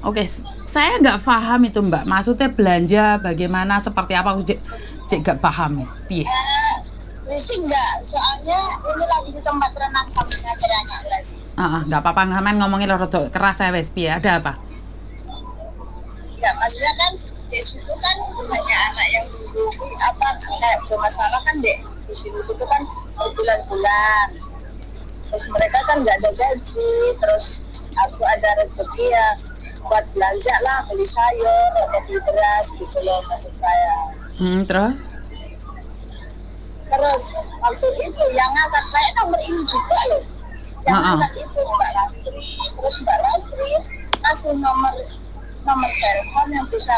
Oke, saya nggak paham itu Mbak. Maksudnya belanja bagaimana, seperti apa? Aku cek nggak paham ya. Piye? Sih enggak, soalnya ini lagi di tempat renang kami acaranya guys. Nggak apa-apa, ngamen ngomongin rada keras saya wes. Piye? Ada apa? Ya maksudnya kan di situ kan banyak anak yang apa kayak bermasalah kan dek di situ kan berbulan-bulan. Terus mereka kan nggak ada gaji, terus aku ada rezeki ya buat belanja lah, beli sayur atau beli beras gitu loh maksud saya. Terus? Terus waktu itu yang ngangkat kayak nomor ini juga loh, yang ngangkat itu Mbak Lastri. Terus Mbak Lastri kasih nomor telepon yang bisa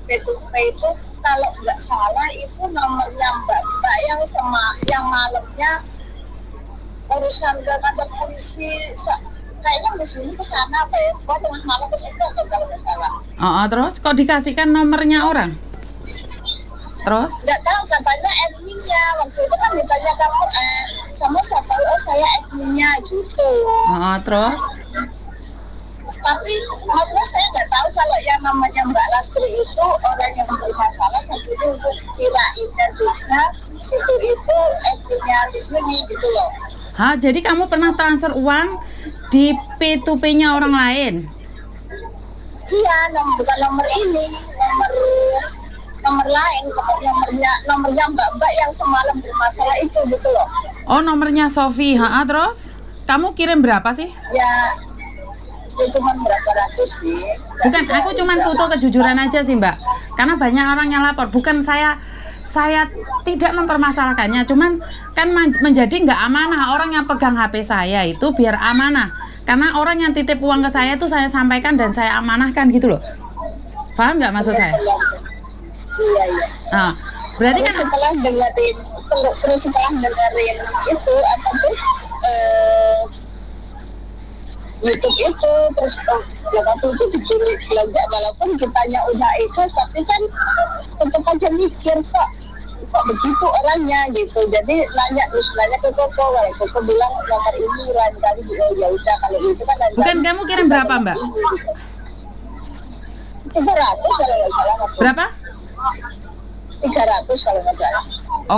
P2P itu, kalau nggak salah itu nomornya Mbak yang malamnya urusan ke kantor polisi, kayaknya musuhnya ke sana apa ya, buat tengah malam ke situ kalau nggak salah. Terus kok dikasihkan nomornya orang? Terus? Nggak tahu, katanya adminnya waktu itu kan ditanya kamu sama siapa, saya adminnya gitu. Terus? Tapi maksudnya saya nggak tahu kalau yang namanya Mbak Lastri itu orang yang bermasalah, tapi itu untuk kirainnya juga situ itu adminnya di sini gitu loh. Jadi kamu pernah transfer uang di P2P-nya orang lain? Iya, bukan nomor ini, nomor lain, nomornya Mbak yang semalam bermasalah itu gitu loh. Oh, nomornya Sofi. Terus kamu kirim berapa sih? Ya, itu cuma berapa ratus sih. Bukan, aku cuma butuh kejujuran aja sih Mbak. Karena banyak orang yang lapor. Bukan saya tidak mempermasalahkannya, cuman kan menjadi nggak amanah orang yang pegang HP saya itu biar amanah. Karena orang yang titip uang ke saya itu saya sampaikan dan saya amanahkan gitu loh. Paham nggak maksud saya? Iya. Berarti kan setelah dengerin itu apa tuh YouTube itu, terus waktu itu dibeli belanja walaupun kitanya udah ikhlas, tapi kan tetap aja mikir kok begitu orangnya gitu. Jadi nanya ke Koko, Koko bilang nomor ini lain kali ya udah kalau itu kan lain. Bukan, kamu kirim berapa Mbak? 300 kalau nggak salah. Berapa? 300 kalau nggak salah.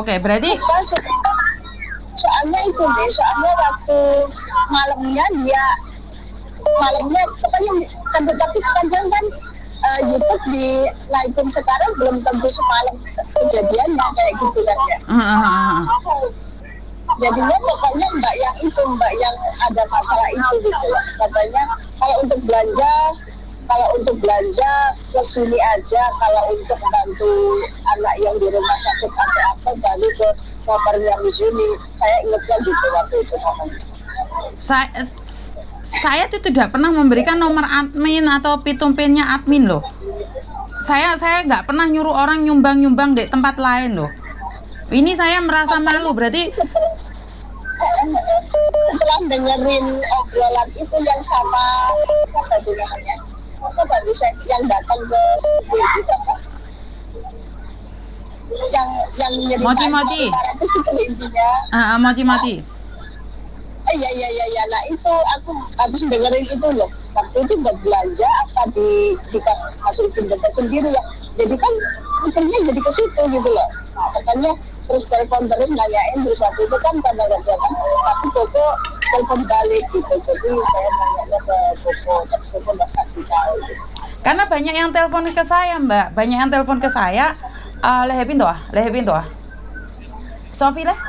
Oke, berarti soalnya waktu malamnya pokoknya kan, tapi kadang kan YouTube di live sekarang belum tentu semalam kejadiannya kayak gitu kan ya. Jadinya pokoknya mbak yang ada masalah itu gitu loh. Katanya kalau untuk belanja ke sini aja, kalau untuk bantu anak yang di rumah sakit atau apa baru ke nomor yang di sini. Saya ingatnya gitu waktu itu namanya. Saya tuh tidak pernah memberikan nomor admin atau P2P-nya admin loh. Saya nggak pernah nyuruh orang nyumbang di tempat lain loh. Ini saya merasa malu, berarti setelah dengerin obrolan itu yang sama siapa itu namanya? Apa tadi yang datang ke siapa? Yang nyeritain Moci. Moci. Iya. Nah itu aku habis dengerin itu loh. Waktu itu nggak belanja apa dikasih masukin data sendiri ya. Jadi kan mikirnya jadi ke situ gitu loh. Nah, katanya terus telepon nanyain, terus waktu itu kan pada kerja kan. Tapi Koko telepon balik gitu. Jadi saya nanya ke Koko, tapi Koko nggak kasih tahu. Gitu. Karena banyak yang telepon ke saya Mbak, Lehe pintu ah. Sofi leh?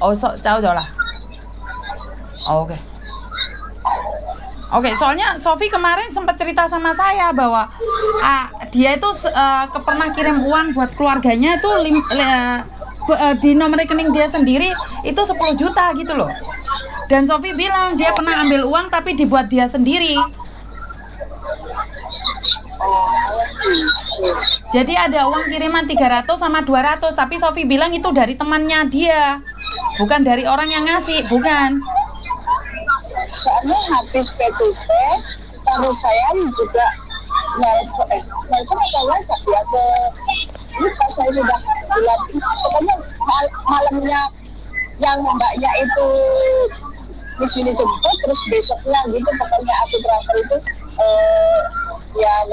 Oh, jauh lah. Oke, soalnya Sofi kemarin sempat cerita sama saya bahwa dia itu pernah kirim uang buat keluarganya itu di nomor rekening dia sendiri itu 10 juta gitu loh. Dan Sofi bilang dia pernah ambil uang tapi dibuat dia sendiri. Jadi ada uang kiriman 300 sama 200, tapi Sofi bilang itu dari temannya dia. Bukan dari orang yang ngasih, bukan. Soalnya habis P2P, terus saya juga nelfon atau WhatsApp ya ke lupa, saya sudah bilang pokoknya malamnya yang mbaknya itu Miss Willy jemput, terus besoknya gitu pokoknya aku transfer itu ya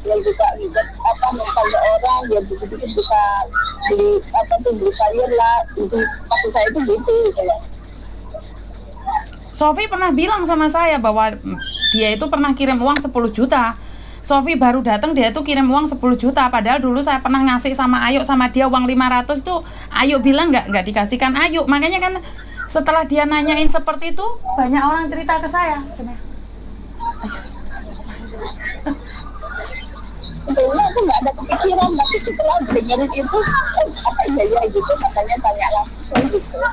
yang juga gitu apa minta ke orang ya begitu bisa beli apa tuh beli sayur lah, jadi maksud saya itu gitu ya. Sofi pernah bilang sama saya bahwa dia itu pernah kirim uang 10 juta. Sofi baru datang dia itu kirim uang 10 juta. Padahal dulu saya pernah ngasih sama Ayu sama dia uang 500 tuh. Ayu bilang nggak dikasihkan Ayu. Makanya kan setelah dia nanyain seperti itu, banyak orang cerita ke saya. Cuma sebelumnya aku nggak ada kepikiran, tapi setelah dengerin itu apa iya gitu, makanya tanya langsung gitu.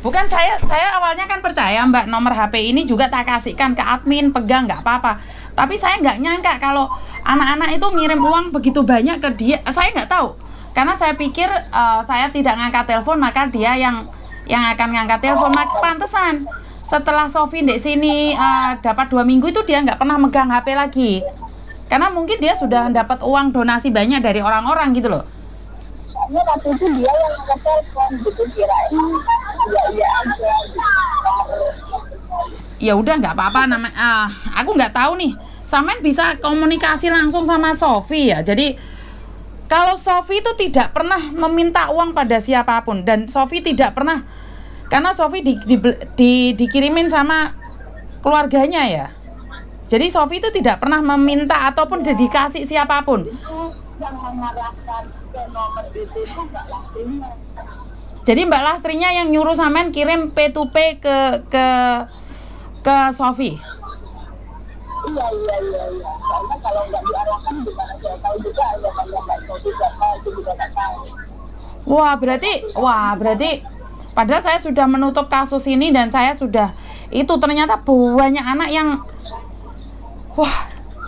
Bukan saya awalnya kan percaya Mbak, nomor HP ini juga tak kasihkan ke admin, pegang nggak apa-apa. Tapi saya nggak nyangka kalau anak-anak itu ngirim uang begitu banyak ke dia. Saya nggak tahu, karena saya pikir saya tidak ngangkat telepon, maka dia yang akan ngangkat telepon. Pantesan setelah Sofi di sini dapat 2 minggu itu dia nggak pernah megang HP lagi, karena mungkin dia sudah dapat uang donasi banyak dari orang-orang gitu loh. Soalnya waktu itu dia yang ngangkat telepon gitu, kirain iya aja gitu. Ya udah nggak apa-apa, aku nggak tahu nih, Samen bisa komunikasi langsung sama Sofi ya. Jadi kalau Sofi itu tidak pernah meminta uang pada siapapun, dan Sofi tidak pernah, karena Sofi dikirimin sama keluarganya ya. Jadi Sofi itu tidak pernah meminta ataupun dikasih siapapun. Yang mengarahkan ke nomor itu Mbak Lastrinya. Jadi Mbak Lastrinya yang nyuruh Samen kirim P2P ke Sofi. Iya. Soalnya kalau nggak diarahkan gimana saya tahu juga ada Mbak Sofi siapa itu juga nggak tahu. Wah berarti padahal saya sudah menutup kasus ini dan saya sudah itu ternyata banyak anak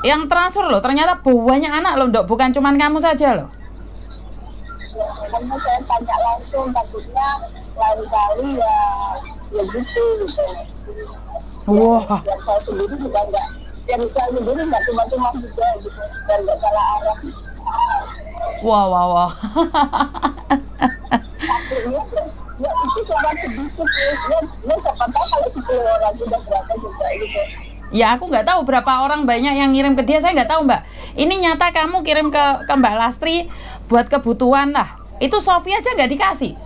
yang transfer loh, ternyata banyak anak loh, Dok, bukan cuman kamu saja loh. Ya, makanya saya tanya langsung, takutnya lain kali ya gitu. Wah. Ya, saya sendiri juga nggak, ya saya sendiri nggak cuma-cuma juga gitu, dan nggak salah arah. Wah. Takutnya ya itu cuma sedikit ya siapa tahu kalau 10 orang udah berapa juga gitu. Ya aku nggak tahu berapa orang banyak yang ngirim ke dia, saya nggak tahu Mbak. Ini nyata kamu kirim ke Mbak Lastri buat kebutuhan lah. Itu Sofi aja nggak dikasih.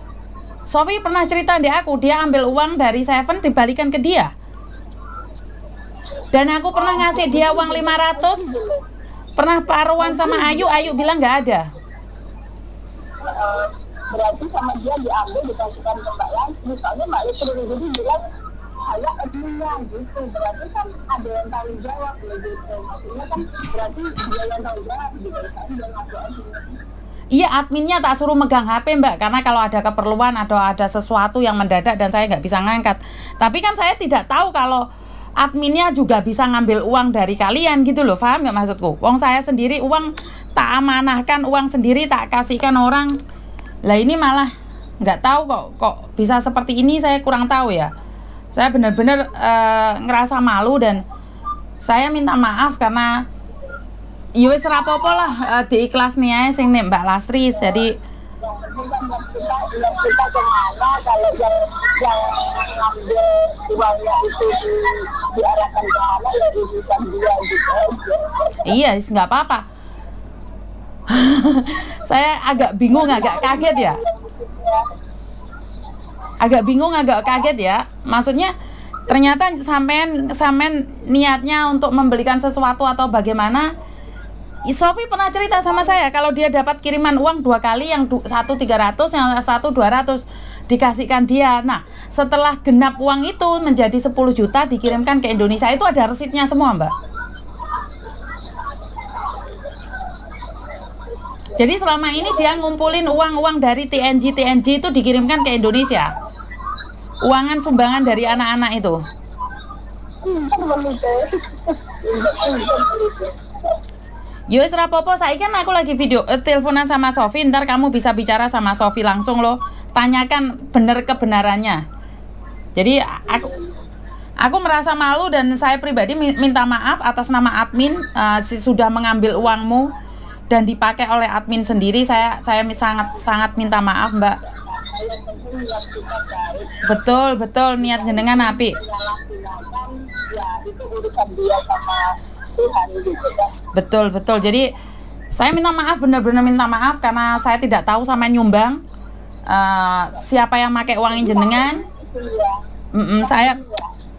Sofi pernah cerita di aku, dia ambil uang dari Seven dibalikan ke dia. Dan aku pernah ngasih dia uang 500. Pernah paruan sama Ayu bilang nggak ada. Berarti sama dia diambil dikasihkan ke Mbak Lastri. Soalnya Mbak Lastri jadi bilang saya adminnya gitu, berarti kan ada yang tanggung jawab gitu, maksudnya kan berarti dia yang tanggung jawab gitu, saya dia ngaku admin. Iya, adminnya tak suruh megang HP Mbak, karena kalau ada keperluan atau ada sesuatu yang mendadak dan saya nggak bisa ngangkat. Tapi kan saya tidak tahu kalau adminnya juga bisa ngambil uang dari kalian gitu loh, paham nggak maksudku? Uang saya sendiri, uang tak amanahkan, uang sendiri tak kasihkan orang. Lah ini malah nggak tahu kok bisa seperti ini, saya kurang tahu ya. Saya benar-benar ngerasa malu dan saya minta maaf karena ya wis rapopo lah, diikhlasni ae sing nek Mbak Lastri. Jadi kita kemana kalau yang ngambil uangnya itu diarahkan ke mana ya urusan dia gitu aja. Iya, nggak apa-apa. Saya agak bingung, agak kaget ya. Agak bingung, agak kaget ya. Maksudnya ternyata sampean niatnya untuk membelikan sesuatu atau bagaimana. Sofi pernah cerita sama saya kalau dia dapat kiriman uang 2 kali, yang satu 300, yang satu 200 dikasihkan dia. Nah, setelah genap uang itu menjadi 10 juta dikirimkan ke Indonesia, itu ada resitnya semua, Mbak. Jadi selama ini dia ngumpulin uang-uang dari TNG itu dikirimkan ke Indonesia. Uangan sumbangan dari anak-anak itu. Yowes rapopo, saiki kan aku lagi teleponan sama Sofi, ntar kamu bisa bicara sama Sofi langsung loh. Tanyakan bener kebenarannya. Jadi aku merasa malu dan saya pribadi minta maaf atas nama admin sudah mengambil uangmu dan dipakai oleh admin sendiri. Saya sangat minta maaf Mbak. yang penting niat kita baik. Betul niat jenengan apik. Menyalahgunakan ya itu urusan dia sama Tuhan gitu kan. Betul. Jadi saya minta maaf, benar-benar minta maaf karena saya tidak tahu sama nyumbang siapa yang pakai uangin jenengan.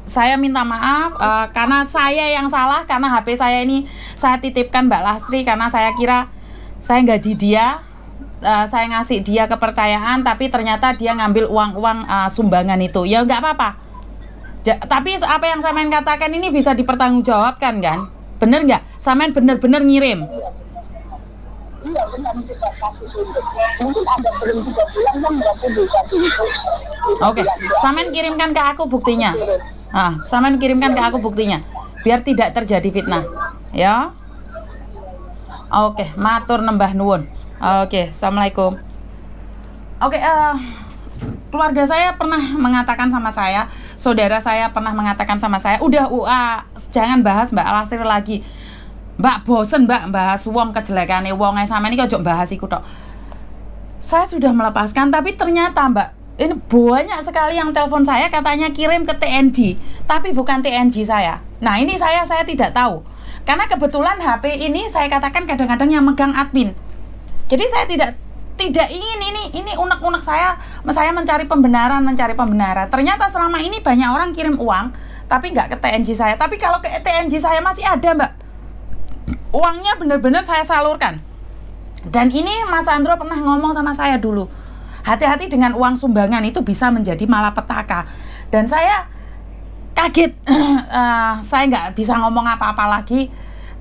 Saya minta maaf karena saya yang salah, karena HP saya ini saya titipkan Mbak Lastri karena saya kira saya gaji dia, saya ngasih dia kepercayaan, tapi ternyata dia ngambil uang sumbangan itu. Ya nggak apa-apa. Tapi apa yang saya katakan ini bisa dipertanggungjawabkan kan? Bener nggak? Sampean bener-bener ngirim. Iya benar kita kasih tunjuk. Mungkin ada belum 3 bulan kan berarti bisa tunjuk. Oke, sampean kirimkan ke aku buktinya. Sampean kirimkan ke aku buktinya, biar tidak terjadi fitnah, ya. Oke, matur nembah nuwun. Oke, assalamualaikum. Oke, keluarga saya pernah mengatakan sama saya, saudara saya pernah mengatakan sama saya, udah jangan bahas Mbak Lastri lagi. Mbak bosen Mbak bahas wong kejelekane wonge sampean iki ojo bahas iku tok. Saya sudah melepaskan, tapi ternyata Mbak, ini banyak sekali yang telepon saya katanya kirim ke TNG, tapi bukan TNG saya. Nah, ini saya tidak tahu. Karena kebetulan HP ini saya katakan kadang-kadang yang megang admin. Jadi saya tidak ingin ini unek-unek saya mencari pembenaran. Ternyata selama ini banyak orang kirim uang tapi nggak ke TNG saya. Tapi kalau ke TNG saya masih ada Mbak. Uangnya benar-benar saya salurkan. Dan ini Mas Andro pernah ngomong sama saya dulu, hati-hati dengan uang sumbangan, itu bisa menjadi malapetaka. Dan saya kaget, saya nggak bisa ngomong apa-apa lagi.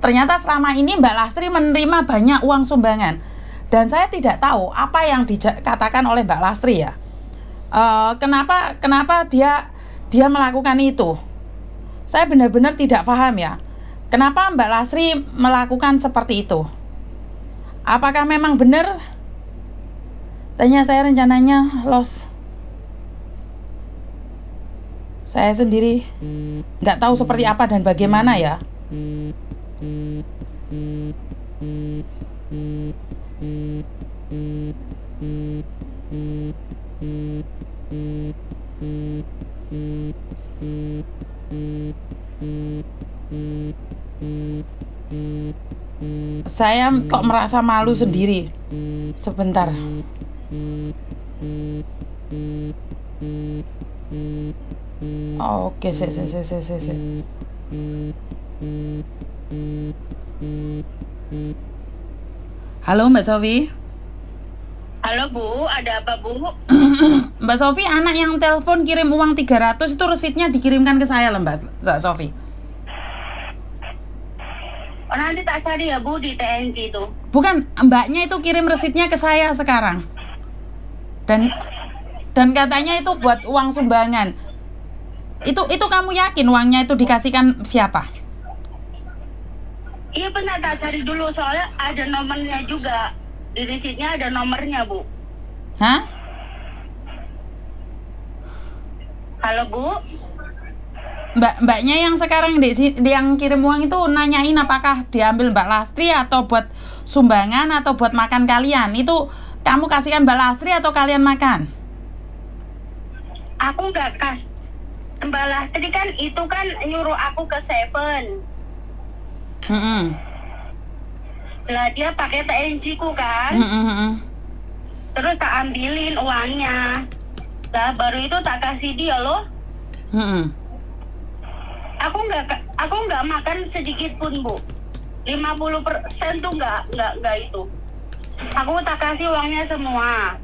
Ternyata selama ini Mbak Lastri menerima banyak uang sumbangan, dan saya tidak tahu apa yang dikatakan oleh Mbak Lastri ya. Kenapa dia melakukan itu? Saya benar-benar tidak paham ya. Kenapa Mbak Lastri melakukan seperti itu? Apakah memang benar? Tanya saya rencananya los. Saya sendiri nggak tahu seperti apa dan bagaimana ya. Saya kok merasa malu sendiri. Sebentar. Oke, Halo Mbak Sofi. Halo Bu, ada apa Bu? Mbak Sofi, anak yang telepon kirim uang 300 itu resitnya dikirimkan ke saya loh Mbak Sofi. Oh, nanti tak cari ya Bu di TNG itu. Bukan, mbaknya itu kirim resitnya ke saya sekarang. Dan katanya itu buat uang sumbangan. Itu kamu yakin uangnya itu dikasihkan siapa? Iya benar, tak cari dulu soalnya ada nomornya juga. Di resitnya ada nomornya Bu. Hah? Halo Bu. Mbaknya yang sekarang yang kirim uang itu nanyain apakah diambil Mbak Lastri atau buat sumbangan atau buat makan kalian. Itu kamu kasihkan Mbak Lastri atau kalian makan? Aku nggak Mbak Lastri kan itu kan nyuruh aku ke Seven. Lah dia pakai TNG ku kan. Terus tak ambilin uangnya. Lah baru itu tak kasih dia loh. Aku nggak makan sedikit pun Bu. 50% tuh nggak itu. Aku tak kasih uangnya semua.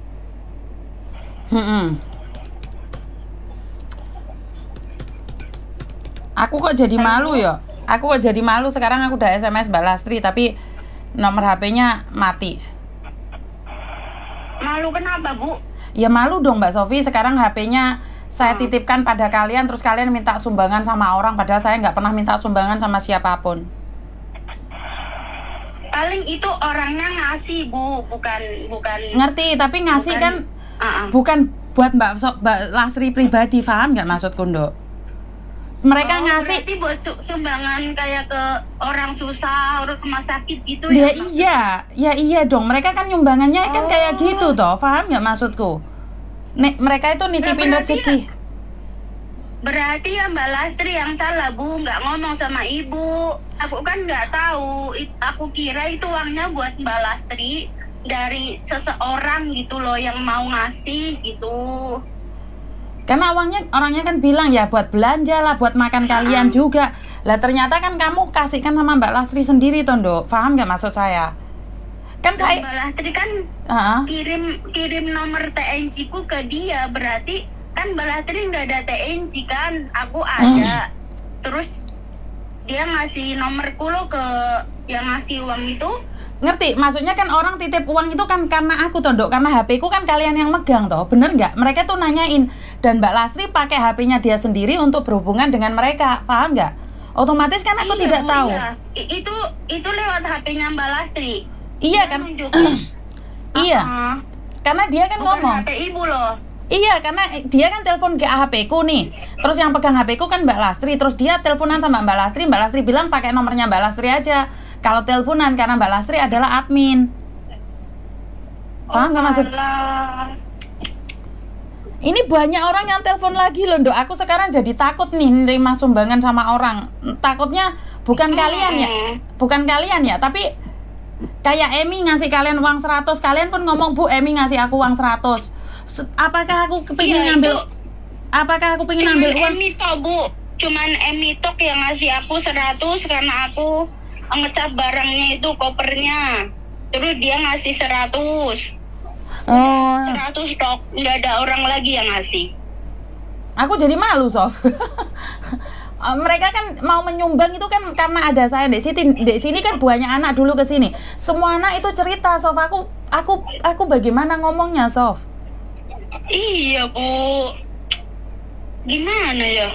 Aku kok jadi malu ya. Aku kok jadi malu sekarang. Aku udah SMS Mbak Lastri tapi nomor HP-nya mati. Malu kenapa Bu? Ya malu dong Mbak Sofi, sekarang HP-nya saya titipkan pada kalian, terus kalian minta sumbangan sama orang, padahal saya nggak pernah minta sumbangan sama siapapun. Paling itu orangnya ngasih Bu, bukan. Ngerti, tapi ngasih bukan, kan bukan buat Mbak Lastri pribadi, paham nggak maksudku Ndok? Mereka ngasih berarti buat sumbangan kayak ke orang susah, orang rumah sakit gitu ya? Iya dong, mereka kan nyumbangannya kan kayak gitu toh, paham nggak maksudku? mereka itu nitipin berarti rezeki. Berarti ya Mbak Lastri yang salah Bu, nggak ngomong sama ibu. Aku kan nggak tahu. Aku kira itu uangnya buat Mbak Lastri dari seseorang gitu loh yang mau ngasih gitu. Karena orangnya kan bilang ya buat belanja lah, buat makan kalian juga. Lah ternyata kan kamu kasihkan sama Mbak Lastri sendiri Tondo. Paham nggak maksud saya? Kan saya Mbak Lastri kan kirim nomor TNC ku ke dia, berarti kan Mbak Lastri nggak ada TNC kan, aku ada. Terus dia ngasih nomorku lo ke yang ngasih uang itu. ngerti, maksudnya kan orang titip uang itu kan karena aku Tondo, karena HP ku kan kalian yang megang toh, bener nggak? Mereka tuh nanyain, dan Mbak Lastri pakai HP-nya dia sendiri untuk berhubungan dengan mereka, paham nggak? Otomatis kan aku tidak tahu. Iya. Itu lewat HP-nya Mbak Lastri. Iya Dia kan? nunjukin. Iya, karena dia kan Bukan ngomong. HP ibu loh. Iya, karena dia kan telepon ke HP ku nih. Terus yang pegang HP ku kan Mbak Lastri. Terus dia teleponan sama Mbak Lastri. Mbak Lastri bilang pakai nomornya Mbak Lastri aja kalau teleponan, karena Mbak Lastri adalah admin. Paham nggak maksud? Alah. Ini banyak orang yang telepon lagi loh, Dok. Aku sekarang jadi takut nih nerima sumbangan sama orang. Takutnya bukan kalian ya. Bukan kalian ya, tapi kayak Emi ngasih kalian uang 100, kalian pun ngomong, "Bu, Emi ngasih aku uang 100." Apakah aku kepingin ngambil apakah aku pengen ngambil uang? Emi tok, Bu. Cuman Emi tok yang ngasih aku 100 karena aku ngecap barangnya itu kopernya. Terus dia ngasih 100. Oh, 100 tok, nggak ada orang lagi yang ngasih. aku jadi malu, Sof. Mereka kan mau menyumbang itu kan karena ada saya di sini kan banyak anak dulu ke sini. Semua anak itu cerita, Sof. Aku bagaimana ngomongnya, Sof? Iya, Bu. Gimana ya?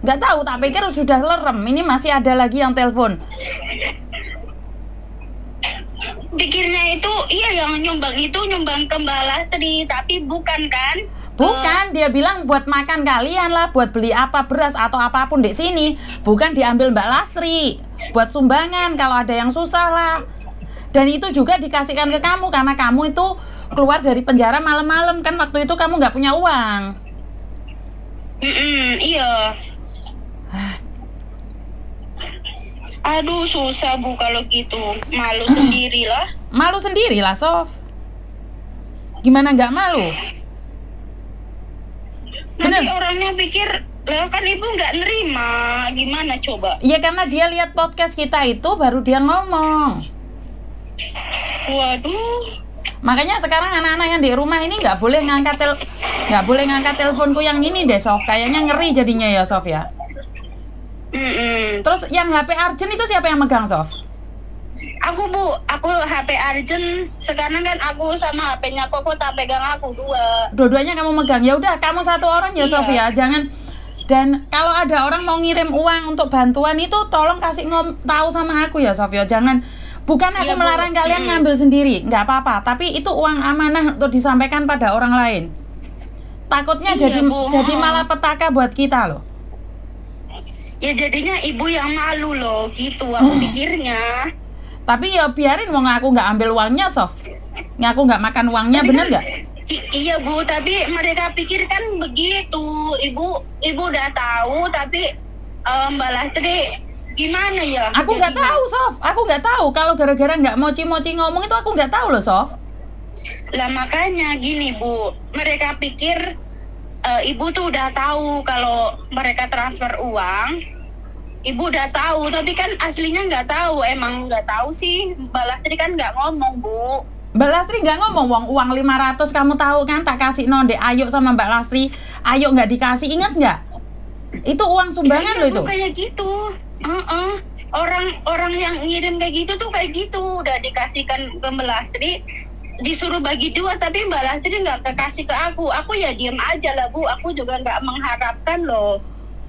Nggak tahu, tak pikir sudah lerem. Ini masih ada lagi yang telepon. Pikirnya itu, iya yang nyumbang itu nyumbang ke Mbak Lastri, tapi bukan kan? Bukan, dia bilang buat makan kalian lah, buat beli apa, beras atau apapun di sini. Bukan diambil Mbak Lastri, buat sumbangan kalau ada yang susah lah. Dan itu juga dikasihkan ke kamu karena kamu itu keluar dari penjara malam-malam kan, waktu itu kamu nggak punya uang. Iya. Aduh, susah Bu kalau gitu. Malu sendirilah. Malu sendirilah, Sof. Gimana nggak malu? Nanti Bener. orangnya pikir, lah kan ibu nggak nerima. Gimana coba? Iya, karena dia lihat podcast kita itu baru dia ngomong. Waduh. Makanya sekarang anak-anak yang di rumah ini nggak boleh ngangkat teleponku yang ini deh, Sof. Kayaknya ngeri jadinya ya, Sof ya. Terus yang HP Arjen itu siapa yang megang, Sof? Aku Bu, aku HP Arjen. Sekarang kan aku sama HP-nya Koko tak pegang, aku dua. Dua-duanya kamu megang. Ya udah, kamu satu orang ya, Iya. Sof ya. Jangan. Dan kalau ada orang mau ngirim uang untuk bantuan itu, tolong kasih tahu sama aku ya, Sof ya. Jangan. Bukan aku Iya, Bu. melarang kalian ngambil sendiri, nggak apa-apa. Tapi itu uang amanah untuk disampaikan pada orang lain. Takutnya Iya, Bu. jadi malapetaka buat kita loh. Ya jadinya ibu yang malu loh, gitu aku pikirnya. Tapi ya biarin, wong aku nggak ambil uangnya, Sof. Aku nggak makan uangnya, Tapi bener kan- nggak? Iya Bu, tapi mereka pikir kan begitu. Ibu udah tahu, tapi Mbak Lastri gimana ya? Aku nggak jadinya? tahu, Sof. Aku nggak tahu. Kalau gara-gara nggak moci-moci ngomong itu aku nggak tahu loh, Sof. Lah makanya gini Bu, mereka pikir ibu tuh udah tahu kalau mereka transfer uang. Ibu udah tahu, tapi kan aslinya nggak tahu. Emang nggak tahu sih, Mbak Lastri kan nggak ngomong Bu. Mbak Lastri nggak ngomong uang 500 kamu tahu kan, tak kasih nonde Ayo sama Mbak Lastri. Ayo nggak dikasih, ingat nggak? Itu uang sumbangan Iya, loh Bu, itu. kayak gitu. Orang yang ngirim kayak gitu tuh kayak gitu, udah dikasihkan ke Mbak Lastri, disuruh bagi dua, tapi Mbak Lastri nggak kekasih ke aku. Aku ya diem aja lah Bu, aku juga nggak mengharapkan loh.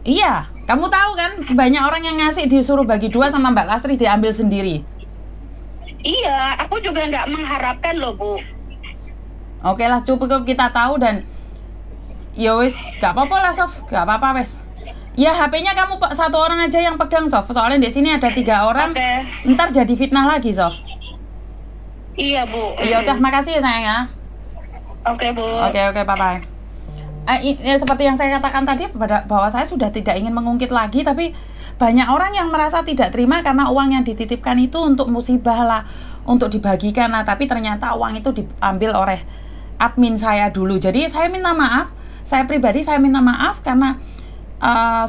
Iya, kamu tahu kan banyak orang yang ngasih disuruh bagi dua sama Mbak Lastri diambil sendiri. Iya, aku juga nggak mengharapkan loh Bu. Oke lah, cukup kita tahu dan ya wis, gak apa-apa lah, Sof, gak apa-apa wes. Ya HP-nya kamu satu orang aja yang pegang, Sof. Soalnya di sini ada 3 orang. Oke. Ntar jadi fitnah lagi, Sof. Iya Bu. Ya udah, makasih ya sayang ya. Oke Bu. Oke, bye bye. seperti yang saya katakan tadi bahwa saya sudah tidak ingin mengungkit lagi, tapi banyak orang yang merasa tidak terima karena uang yang dititipkan itu untuk musibah lah, untuk dibagikan lah, tapi ternyata uang itu diambil oleh admin saya dulu. Jadi saya minta maaf, saya pribadi saya minta maaf karena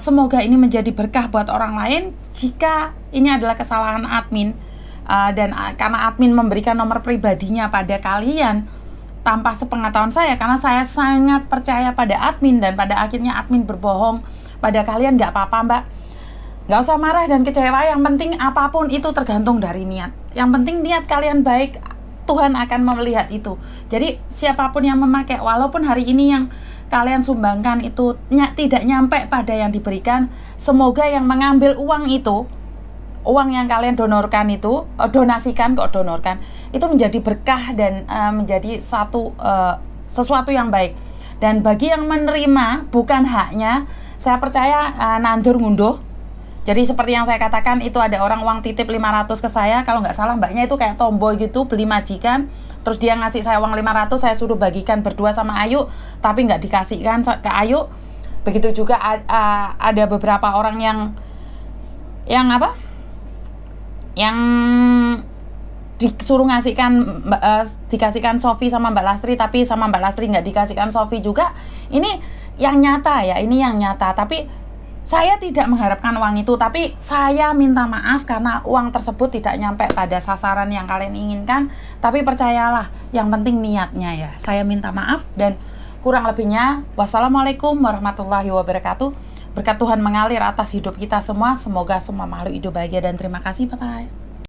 semoga ini menjadi berkah buat orang lain jika ini adalah kesalahan admin, dan karena admin memberikan nomor pribadinya pada kalian tanpa sepengetahuan saya, karena saya sangat percaya pada admin dan pada akhirnya admin berbohong pada kalian. Nggak apa-apa Mbak, nggak usah marah dan kecewa, yang penting apapun itu tergantung dari niat, yang penting niat kalian baik, Tuhan akan melihat itu. Jadi siapapun yang memakai, walaupun hari ini yang kalian sumbangkan itu tidak nyampe pada yang diberikan, semoga yang mengambil uang itu, uang yang kalian donorkan itu, donorkan itu menjadi berkah dan menjadi sesuatu yang baik. Dan bagi yang menerima bukan haknya, saya percaya nandur ngunduh. Jadi seperti yang saya katakan, itu ada orang uang titip 500 ke saya, kalau nggak salah mbaknya itu kayak tomboy gitu, beli majikan, terus dia ngasih saya uang 500, saya suruh bagikan berdua sama Ayu, tapi nggak dikasihkan ke Ayu. Begitu juga ada beberapa orang yang disuruh dikasihkan Sofi sama Mbak Lastri, tapi sama Mbak Lastri nggak dikasihkan Sofi juga. Ini yang nyata ya, ini yang nyata. Tapi saya tidak mengharapkan uang itu, tapi saya minta maaf karena uang tersebut tidak nyampe pada sasaran yang kalian inginkan. Tapi percayalah, yang penting niatnya ya. Saya minta maaf dan kurang lebihnya wassalamualaikum warahmatullahi wabarakatuh. Berkat Tuhan mengalir atas hidup kita semua. Semoga semua makhluk hidup bahagia dan terima kasih. Bye-bye.